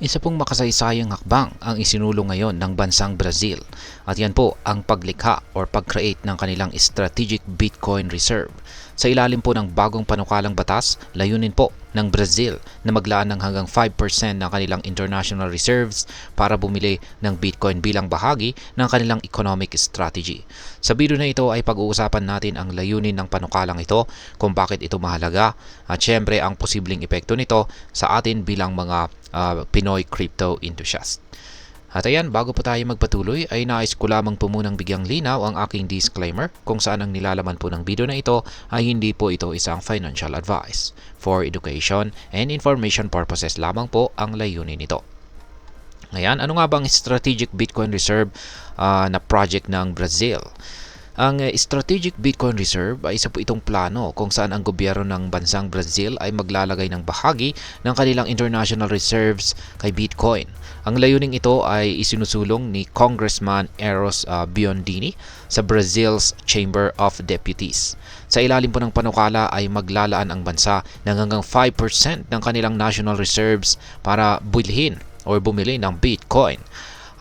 Isa pong makasaysayang hakbang ang isinulong ngayon ng bansang Brazil at yan po ang paglikha or pag-create ng kanilang strategic Bitcoin reserve. Sa ilalim po ng bagong panukalang batas, layunin po ng Brazil na maglaan ng hanggang 5% ng kanilang international reserves para bumili ng Bitcoin bilang bahagi ng kanilang economic strategy. Sa video na ito ay pag-uusapan natin ang layunin ng panukalang ito, kung bakit ito mahalaga at syempre ang posibleng epekto nito sa atin bilang mga Pinoy crypto enthusiast. At ayan, bago pa tayo magpatuloy ay nais ko lamang po munang bigyang linaw ang aking disclaimer kung saan ang nilalaman po ng video na ito ay hindi po ito isang financial advice. For education and information purposes lamang po ang layunin nito. Ayan, ano nga bang strategic Bitcoin reserve na project ng Brazil? Ang Strategic Bitcoin Reserve ay isa po itong plano kung saan ang gobyerno ng bansang Brazil ay maglalagay ng bahagi ng kanilang international reserves kay Bitcoin. Ang layuning ito ay isinusulong ni Congressman Eros Biondini sa Brazil's Chamber of Deputies. Sa ilalim po ng panukala ay maglalaan ang bansa ng hanggang 5% ng kanilang national reserves para bilhin o bumili ng Bitcoin.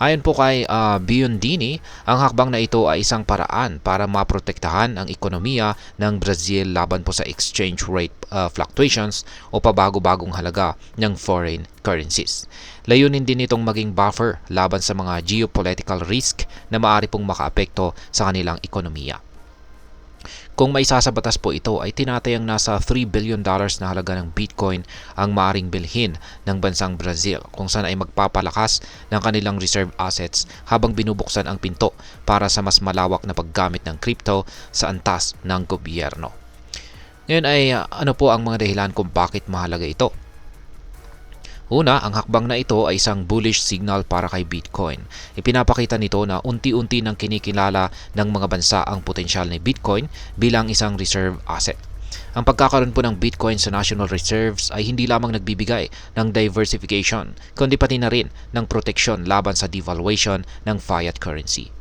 Ayon po kay Biondini, ang hakbang na ito ay isang paraan para maprotektahan ang ekonomiya ng Brazil laban po sa exchange rate fluctuations o pabago-bagong halaga ng foreign currencies. Layunin din itong maging buffer laban sa mga geopolitical risk na maaari pong makaapekto sa kanilang ekonomiya. Kung maisasabatas po ito ay tinatayang nasa $3 billion na halaga ng Bitcoin ang maaring bilhin ng bansang Brazil kung saan ay magpapalakas ng kanilang reserve assets habang binubuksan ang pinto para sa mas malawak na paggamit ng crypto sa antas ng gobyerno. Ngayon ay ano po ang mga dahilan kung bakit mahalaga ito? Una, ang hakbang na ito ay isang bullish signal para kay Bitcoin. Ipinapakita nito na unti-unti nang kinikilala ng mga bansa ang potensyal ni Bitcoin bilang isang reserve asset. Ang pagkakaroon po ng Bitcoin sa national reserves ay hindi lamang nagbibigay ng diversification, kundi pati na rin ng proteksyon laban sa devaluation ng fiat currency.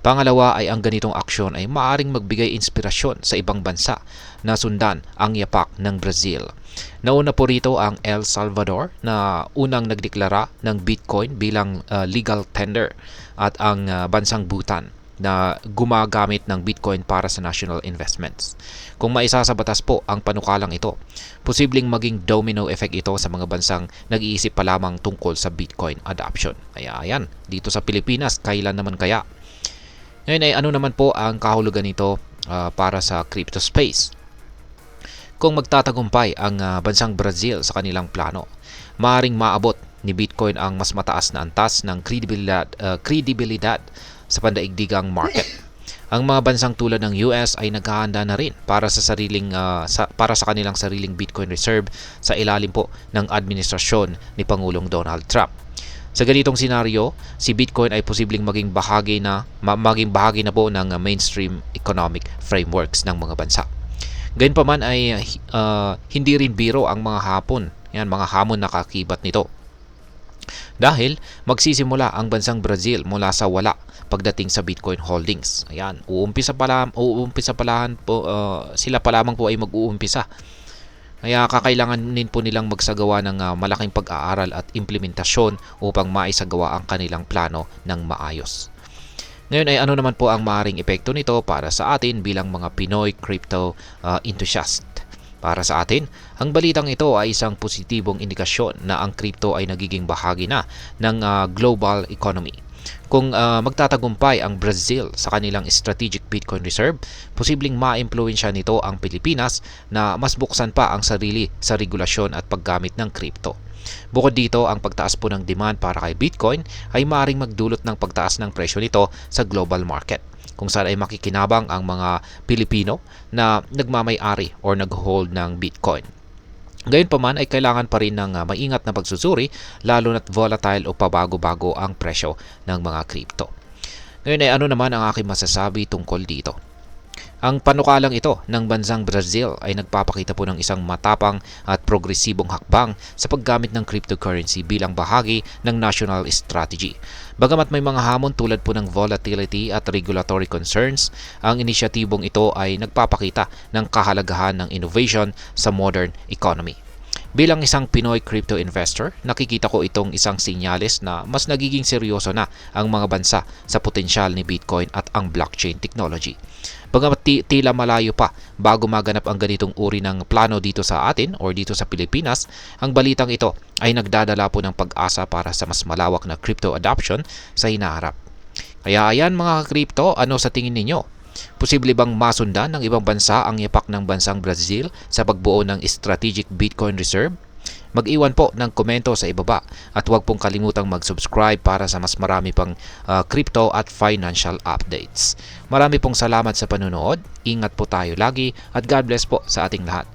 Pangalawa ay ang ganitong aksyon ay maaaring magbigay inspirasyon sa ibang bansa na sundan ang yapak ng Brazil. Nauna po rito ang El Salvador na unang nagdeklara ng Bitcoin bilang legal tender at ang bansang Bhutan na gumagamit ng Bitcoin para sa national investments. Kung maisasabatas po ang panukalang ito, posibleng maging domino effect ito sa mga bansang nag-iisip pa lamang tungkol sa Bitcoin adoption. Kaya ayan, dito sa Pilipinas, kailan naman kaya? Ngayon ay ano naman po ang kahulugan nito para sa crypto space? Kung magtatagumpay ang bansang Brazil sa kanilang plano, maaaring maabot ni Bitcoin ang mas mataas na antas ng kredibilidad sa pandaigdigang market. Ang mga bansang tulad ng US ay naghahanda na rin para sa kanilang sariling Bitcoin reserve sa ilalim po ng administrasyon ni Pangulong Donald Trump. Sa ganitong senaryo, si Bitcoin ay posibleng maging bahagi na po ng mainstream economic frameworks ng mga bansa. Gayunpaman ay hindi rin biro ang mga hamon na kakibat nito. Dahil magsisimula ang bansang Brazil mula sa wala pagdating sa Bitcoin holdings. Ayan, sila pa lamang po ay mag-uumpisa. Kaya kakailanganin po nilang magsagawa ng malaking pag-aaral at implementasyon upang maisagawa ang kanilang plano ng maayos. Ngayon ay ano naman po ang maaaring epekto nito para sa atin bilang mga Pinoy crypto enthusiast. Para sa atin, ang balitang ito ay isang positibong indikasyon na ang crypto ay nagiging bahagi na ng global economy. Kung magtatagumpay ang Brazil sa kanilang strategic Bitcoin reserve, posibleng ma-impluwensya nito ang Pilipinas na mas buksan pa ang sarili sa regulasyon at paggamit ng crypto. Bukod dito, ang pagtaas po ng demand para kay Bitcoin ay maaaring magdulot ng pagtaas ng presyo nito sa global market, kung saan ay makikinabang ang mga Pilipino na nagmamay-ari o nag-hold ng Bitcoin. Gayunpaman ay kailangan pa rin ng maingat na pagsusuri lalo na't volatile o pabago-bago ang presyo ng mga crypto. Ngayon ay ano naman ang aking masasabi tungkol dito? Ang panukalang ito ng bansang Brazil ay nagpapakita po ng isang matapang at progresibong hakbang sa paggamit ng cryptocurrency bilang bahagi ng national strategy. Bagamat may mga hamon tulad po ng volatility at regulatory concerns, ang inisyatibong ito ay nagpapakita ng kahalagahan ng innovation sa modern economy. Bilang isang Pinoy crypto investor, nakikita ko itong isang senyales na mas nagiging seryoso na ang mga bansa sa potensyal ni Bitcoin at ang blockchain technology. Bagamat tila malayo pa bago maganap ang ganitong uri ng plano dito sa atin or dito sa Pilipinas, ang balitang ito ay nagdadala po ng pag-asa para sa mas malawak na crypto adoption sa hinaharap. Kaya ayan mga crypto, ano sa tingin ninyo? Posible bang masundan ng ibang bansa ang yapak ng bansang Brazil sa pagbuo ng strategic Bitcoin reserve? Mag-iwan po ng komento sa ibaba at huwag pong kalimutang mag-subscribe para sa mas marami pang crypto at financial updates. Marami pong salamat sa panunood, ingat po tayo lagi at God bless po sa ating lahat.